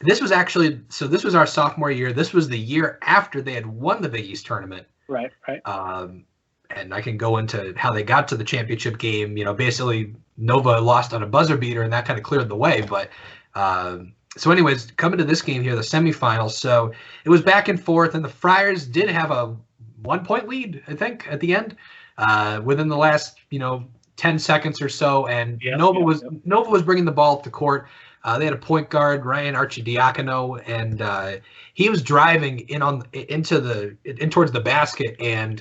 This was our sophomore year. This was the year after they had won the Big East tournament.
Right.
And I can go into how they got to the championship game. Basically Nova lost on a buzzer beater, and that kind of cleared the way. But so anyways, coming to this game here, the semifinals. So it was back and forth, and the Friars did have a 1-point lead, I think, at the end, within the last 10 seconds or so. And Nova was bringing the ball up the court. They had a point guard, Ryan Arcidiacono, and he was driving in towards the basket, and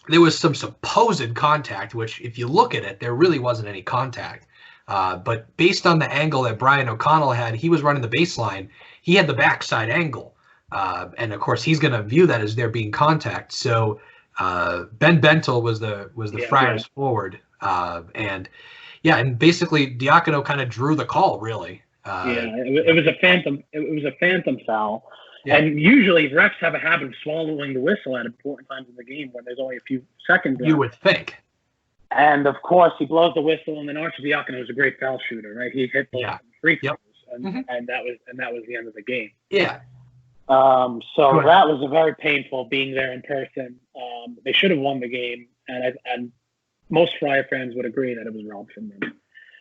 there was some supposed contact, which if you look at it, there really wasn't any contact. But based on the angle that Brian O'Connell had, he was running the baseline. He had the backside angle, and of course he's going to view that as there being contact. So Ben Bentel was the Friars forward, and basically Diacono kind of drew the call, really.
It was a phantom. It was a phantom foul.
Yeah.
And usually refs have a habit of swallowing the whistle at important times in the game when there's only a few seconds left.
You would think.
And of course, he blows the whistle, and then Arcidiacono was a great foul shooter, right? He hit both free throws, and that was the end of the game.
Yeah.
So that was a very painful being there in person. They should have won the game, and most Friar fans would agree that it was robbed from them.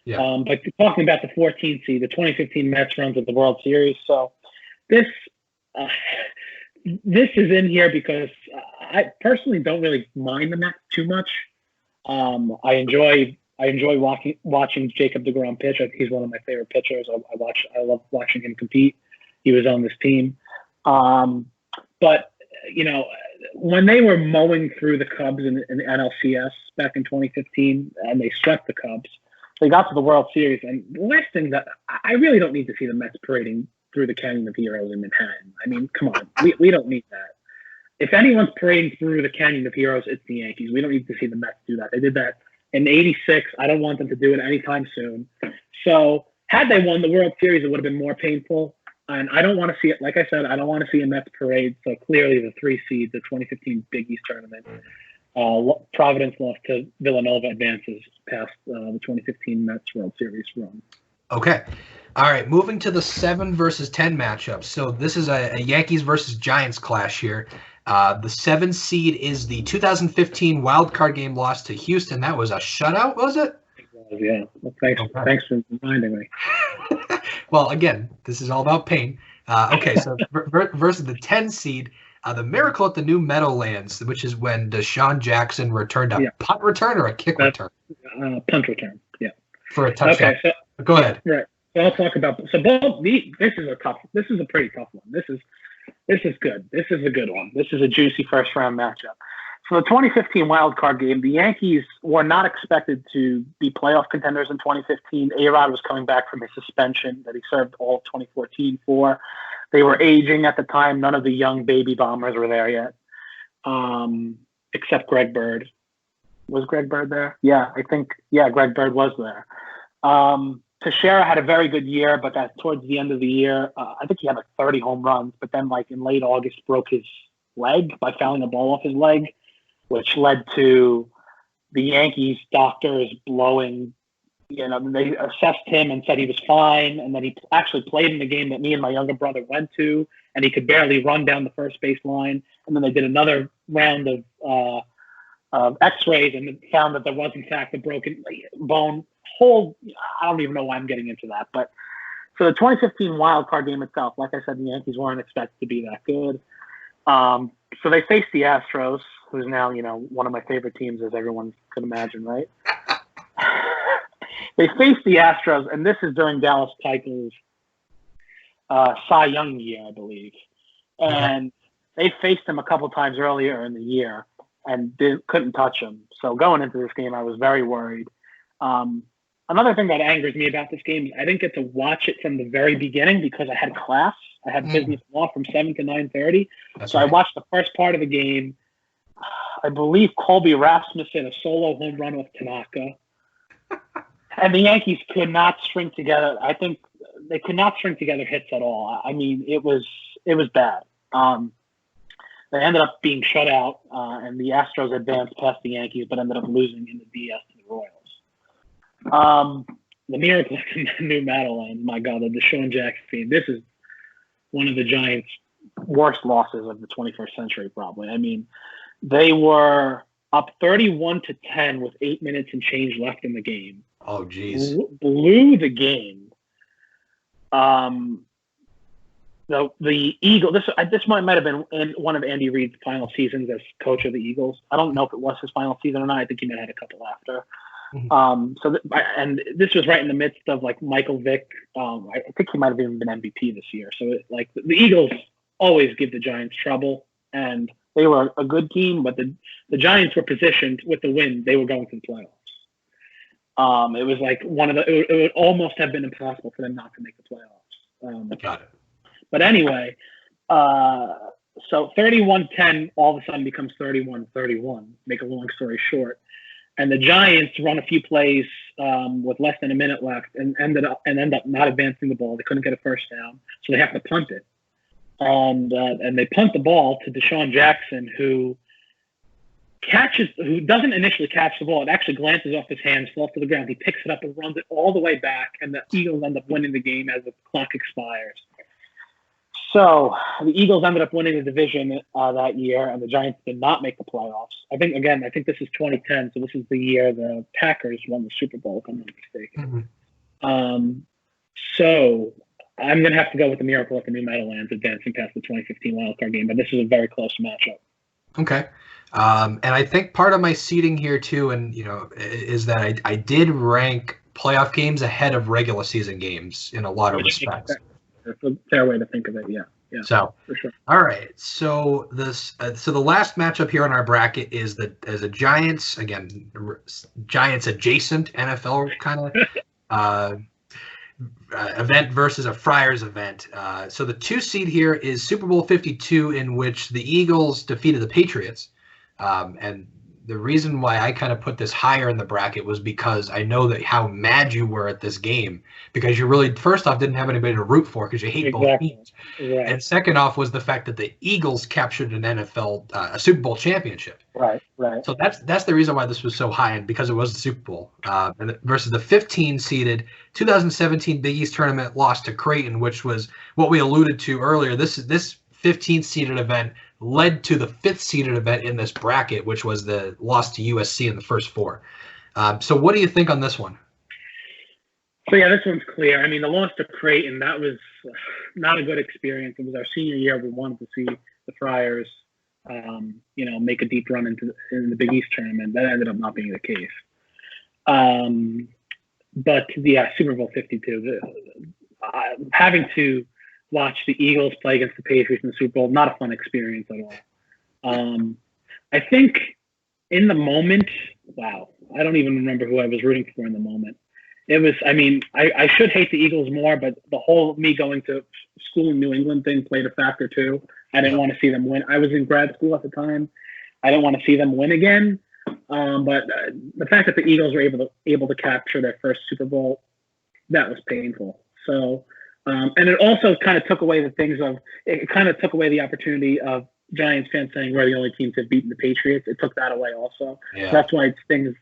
Yeah.
But talking about the 14th seed, the 2015 Mets runs at the World Series. So this is in here because I personally don't really mind the Mets too much. I enjoy watching Jacob deGrom pitch. He's one of my favorite pitchers. I love watching him compete. He was on this team. But when they were mowing through the Cubs in the NLCS back in 2015, and they swept the Cubs, they got to the World Series. And the last thing that I really don't need to see the Mets parading through the Canyon of Heroes in Manhattan. I mean, come on, we don't need that. If anyone's parading through the Canyon of Heroes, it's the Yankees. We don't need to see the Mets do that. They did that in '86. I don't want them to do it anytime soon. So had they won the World Series, it would have been more painful. And I don't want to see it. Like I said, I don't want to see a Mets parade. So clearly the 3 seed, the 2015 Big East tournament, Providence lost to Villanova, advances past the 2015 Mets World Series run.
Okay. All right. Moving to the 7 versus 10 matchup. So this is a Yankees versus Giants clash here. The 7 seed is the 2015 wild card game loss to Houston. That was a shutout, was it?
Yeah. Well, thanks for reminding me.
Well, again, this is all about pain. Okay, so versus the 10 seed, the Miracle at the New Meadowlands, which is when Deshaun Jackson returned a punt return or a kick return?
Punt return, yeah.
For a touchdown. Okay, so, go ahead.
Right. So I'll talk about – so both this is a pretty tough one. This is good. This is a good one. This is a juicy first-round matchup. So the 2015 wild card game, the Yankees were not expected to be playoff contenders in 2015. A-Rod was coming back from his suspension that he served all of 2014 for. They were aging at the time. None of the young baby bombers were there yet, except Greg Bird. Was Greg Bird there? Yeah, Greg Bird was there. Teixeira had a very good year, but towards the end of the year, I think he had like 30 home runs, but then like in late August broke his leg by fouling a ball off his leg, which led to the Yankees doctors blowing, they assessed him and said he was fine. And then he actually played in the game that me and my younger brother went to, and he could barely run down the first base line. And then they did another round of x-rays and found that there was in fact a broken bone. I don't even know why I'm getting into that. But so the 2015 wild card game itself, like I said, the Yankees weren't expected to be that good. So they faced the Astros, who's now, one of my favorite teams, as everyone could imagine, right? They faced the Astros, and this is during Dallas Keuchel's Cy Young year, I believe. And they faced him a couple times earlier in the year and couldn't touch him. So going into this game, I was very worried. Another thing that angers me about this game is I didn't get to watch it from the very beginning because I had class. I had business law from 7 to 9:30. So right. I watched the first part of the game. I believe Colby Rasmus hit a solo home run with Tanaka. And the Yankees could not string together. I think they could not string together hits at all. I mean, it was bad. They ended up being shut out, and the Astros advanced past the Yankees, but ended up losing in the DS to the Royals. The Miracle in the New Meadowlands, my God, the Deshaun Jackson team. This is one of the Giants' worst losses of the 21st century, probably. I mean, they were up 31-10 with 8 minutes and change left in the game.
Oh, geez.
Blew the game. The Eagles, this might have been in one of Andy Reid's final seasons as coach of the Eagles. I don't know if it was his final season or not. I think he might have had a couple after. And this was right in the midst of like Michael Vick. I think he might have even been MVP this year. So the Eagles always give the Giants trouble, and they were a good team, but the Giants were positioned with the win. They were going to the playoffs. It was like it would almost have been impossible for them not to make the playoffs.
Got it.
But anyway, So 31-10 all of a sudden becomes 31-31. Make a long story short, and the Giants run a few plays with less than a minute left, and end up not advancing the ball. They couldn't get a first down, so they have to punt it. And they punt the ball to Deshaun Jackson, who doesn't initially catch the ball. It actually glances off his hands, falls to the ground. He picks it up and runs it all the way back, and the Eagles end up winning the game as the clock expires. So the Eagles ended up winning the division that year, and the Giants did not make the playoffs. I think this is 2010, so this is the year the Packers won the Super Bowl, if I'm not mistaken. Mm-hmm. So I'm going to have to go with the Miracle at the New Meadowlands, advancing past the 2015 wildcard game, but this is a very close matchup.
Okay. And I think part of my seeding here too, and is that I did rank playoff games ahead of regular season games in a lot of respects.
That's a fair way to think of it. Yeah.
So,
for sure.
All right. So so the last matchup here on our bracket is a Giants, again, Giants adjacent NFL kind of event versus a Friars event. So the 2 seed here is Super Bowl 52, in which the Eagles defeated the Patriots. And the reason why I kind of put this higher in the bracket was because I know that how mad you were at this game, because you really, first off, didn't have anybody to root for because you hate both teams.
Right.
And second off was the fact that the Eagles captured an NFL, a Super Bowl championship.
Right.
So that's the reason why this was so high, and because it was the Super Bowl. And versus the 15-seeded 2017 Big East tournament loss to Creighton, which was what we alluded to earlier. This 15-seeded event led to the 5th-seeded event in this bracket, which was the loss to USC in the first 4. So what do you think on this one?
So, yeah, this one's clear. I mean, the loss to Creighton, that was not a good experience. It was our senior year. We wanted to see the Friars, make a deep run in the Big East tournament. That ended up not being the case. But, yeah, Super Bowl 52, having to watch the Eagles play against the Patriots in the Super Bowl, not a fun experience at all. I think in the moment, wow, I don't even remember who I was rooting for in the moment. It was, I should hate the Eagles more, but the whole me going to school in New England thing played a factor too. I didn't want to see them win. I was in grad school at the time. I didn't want to see them win again. But the fact that the Eagles were able to capture their first Super Bowl, that was painful. So, and it also kind of took away the opportunity of Giants fans saying we're the only team to have beaten the Patriots. It took that away also.
Yeah.
So that's why it stings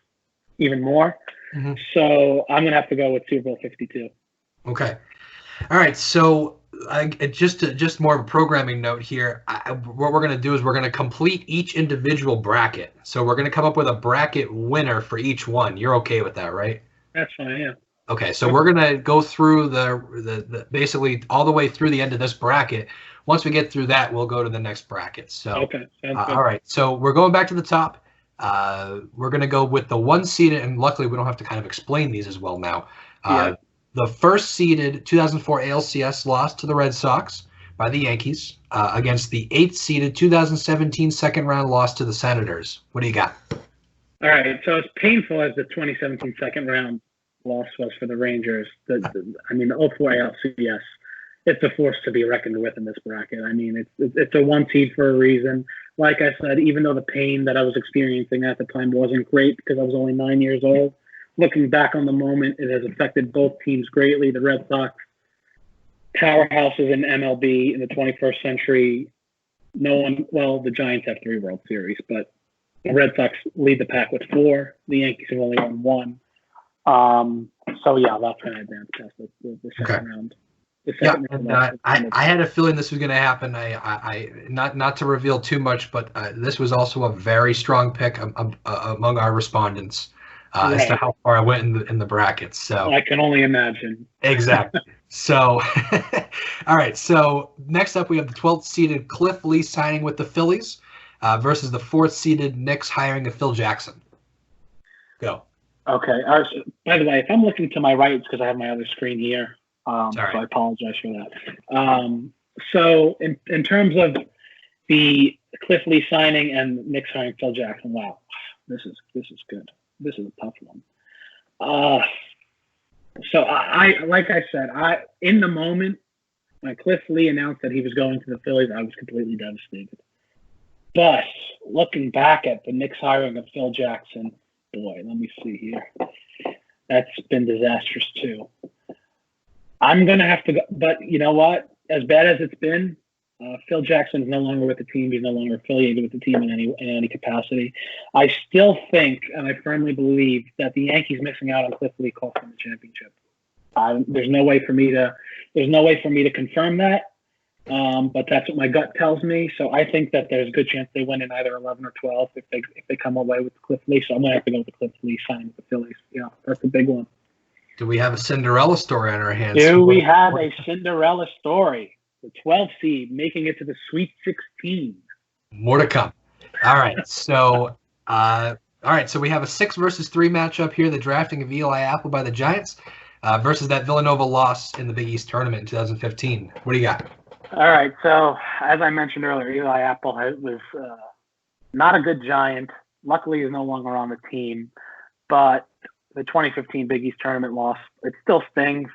even more. Mm-hmm. So I'm going to have to go with Super Bowl 52.
Okay. All right. So just more of a programming note here. What we're going to do is we're going to complete each individual bracket. So we're going to come up with a bracket winner for each one. You're okay with that, right?
That's fine, yeah.
Okay, so we're going to go through the basically all the way through the end of this bracket. Once we get through that, we'll go to the next bracket. So,
okay, sounds good.
All right, so we're going back to the top. We're going to go with the 1-seeded, and luckily we don't have to kind of explain these as well now. The 1st-seeded 2004 ALCS lost to the Red Sox by the Yankees against the 8th-seeded 2017 second-round loss to the Senators. What do you got?
All right, so as painful as the 2017 second-round loss was for the Rangers, the 04 ALCS, it's a force to be reckoned with in this bracket. I mean, it's a 1 seed for a reason. Like I said, even though the pain that I was experiencing at the time wasn't great because I was only 9 years old, looking back on the moment, it has affected both teams greatly. The Red Sox, powerhouses in MLB in the 21st century. The Giants have 3 World Series, but the Red Sox lead the pack with 4. The Yankees have only won 1. So yeah, that's going to advance past the second round.
I had a feeling this was going to happen. I not to reveal too much, but this was also a very strong pick among our respondents as to how far I went in the brackets. So
I can only imagine.
Exactly. So, all right. So next up, we have the 12th-seeded Cliff Lee signing with the Phillies versus the 4th-seeded Knicks hiring a Phil Jackson. Go.
Okay. By the way, if I'm looking to my right, it's because I have my other screen here. So I apologize for that. So in terms of the Cliff Lee signing and Knicks hiring Phil Jackson, wow, this is good. This is a tough one. So like I said, in the moment, when Cliff Lee announced that he was going to the Phillies, I was completely devastated. But looking back at the Knicks hiring of Phil Jackson, boy, let me see here. That's been disastrous too. I'm going to have to go, but you know what? As bad as it's been, Phil Jackson is no longer with the team. He's no longer affiliated with the team in any capacity. I still think, and I firmly believe, that the Yankees missing out on Cliff Lee cost them the championship. There's no way for me to confirm that, but that's what my gut tells me. So I think that there's a good chance they win in either 11 or 12 if they come away with Cliff Lee. So I'm going to have to go with the Cliff Lee signing with the Phillies. Yeah, that's the big one.
Do we have a Cinderella story on our hands?
Do we have a Cinderella story? The 12 seed making it to the Sweet 16.
More to come. All right. So, So we have a 6-3 matchup here. The drafting of Eli Apple by the Giants versus that Villanova loss in the Big East tournament in 2015. What do you got?
All right. So as I mentioned earlier, Eli Apple was not a good Giant. Luckily, he's no longer on the team. But the 2015 Big East tournament loss, it still stings.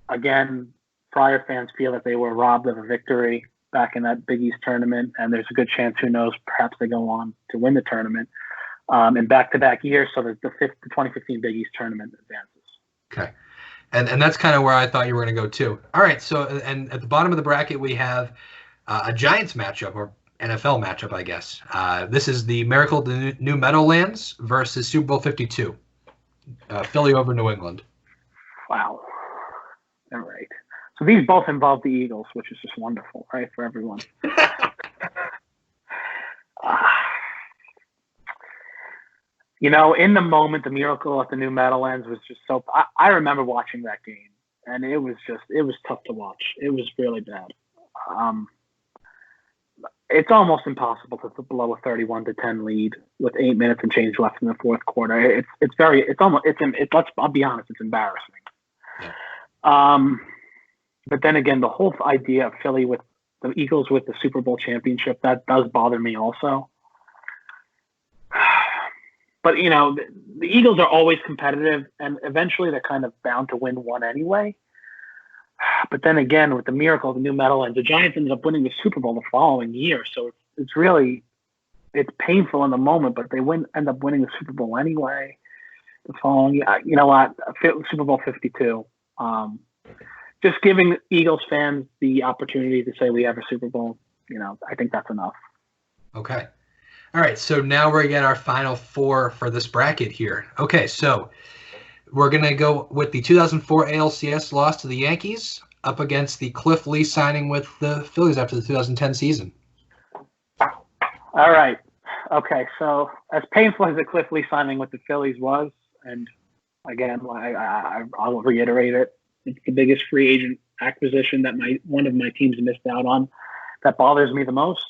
Again, Friar fans feel that they were robbed of a victory back in that Big East tournament, and there's a good chance, who knows, perhaps they go on to win the tournament in back-to-back years, so that the 2015 Big East tournament advances.
Okay. And that's kind of where I thought you were going to go too. All right, so and at the bottom of the bracket we have a Giants matchup, or NFL matchup, I guess. This is the Miracle of the New Meadowlands versus Super Bowl 52. Philly over New England.
Wow. All right. So these both involve the Eagles, which is just wonderful, right, for everyone. In the moment, the Miracle at the New Meadowlands was just so. I remember watching that game, and it was tough to watch. It was really bad. It's almost impossible to blow a 31-10 lead with 8 minutes and change left in the fourth quarter. I'll be honest, it's embarrassing. Yeah. But then again, the whole idea of Philly with the Eagles with the Super Bowl championship, that does bother me also. But, the Eagles are always competitive, and eventually they're kind of bound to win one anyway. But then again, with the Miracle of the New Meadowlands, the Giants ended up winning the Super Bowl the following year. So it's painful in the moment, but they end up winning the Super Bowl anyway the following year. You know what? Super Bowl 52. Just giving Eagles fans the opportunity to say we have a Super Bowl, I think that's enough.
Okay. All right, so now we're at our final four for this bracket here. Okay, so we're going to go with the 2004 ALCS loss to the Yankees up against the Cliff Lee signing with the Phillies after the 2010 season.
All right. Okay, so as painful as the Cliff Lee signing with the Phillies was, and again, I'll reiterate it, it's the biggest free agent acquisition that one of my teams missed out on. That bothers me the most.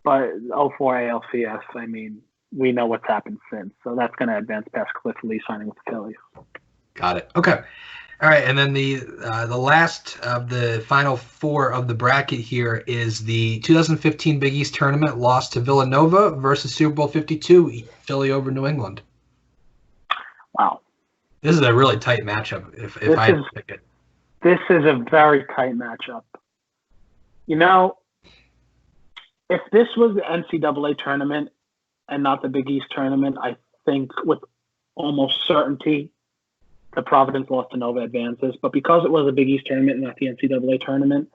But 04 ALCS, I mean, we know what's happened since. So that's going to advance past Cliff Lee signing with the Phillies.
Got it. Okay. All right. And then the last of the final four of the bracket here is the 2015 Big East tournament loss to Villanova versus Super Bowl 52, Philly over New England.
Wow.
This is a really tight matchup, if I had to pick it.
This is a very tight matchup. If this was the NCAA tournament and not the Big East tournament, I think with almost certainty the Providence lost to Nova advances. But because it was a Big East tournament and not the NCAA tournament,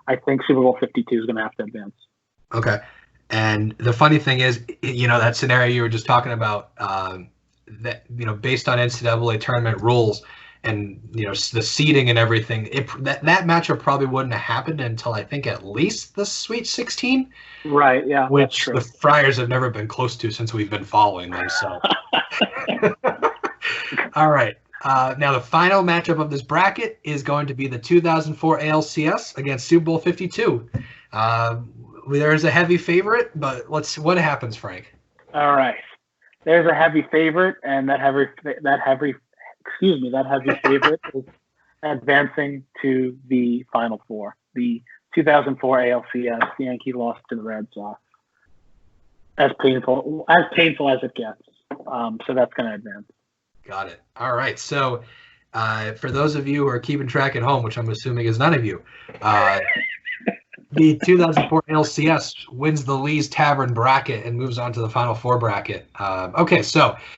I think Super Bowl 52 is going to have to advance. Okay.
And the funny thing is, that scenario you were just talking about, that based on NCAA tournament rules and the seeding and everything, that matchup probably wouldn't have happened until I think at least the Sweet 16.
Right. Yeah.
Which the Friars have never been close to since we've been following them. So. All right. Now the final matchup of this bracket is going to be the 2004 ALCS against Super Bowl 52. There's a heavy favorite, but what happens, Frank?
All right. There's a heavy favorite, and that heavy favorite is advancing to the Final Four. The 2004 ALCS, the Yankee lost to the Red Sox. As painful as it gets. So that's going to advance.
Got it. All right. So For those of you who are keeping track at home, which I'm assuming is none of you, the 2004 LCS wins the Lee's Tavern bracket and moves on to the Final Four bracket. Okay, so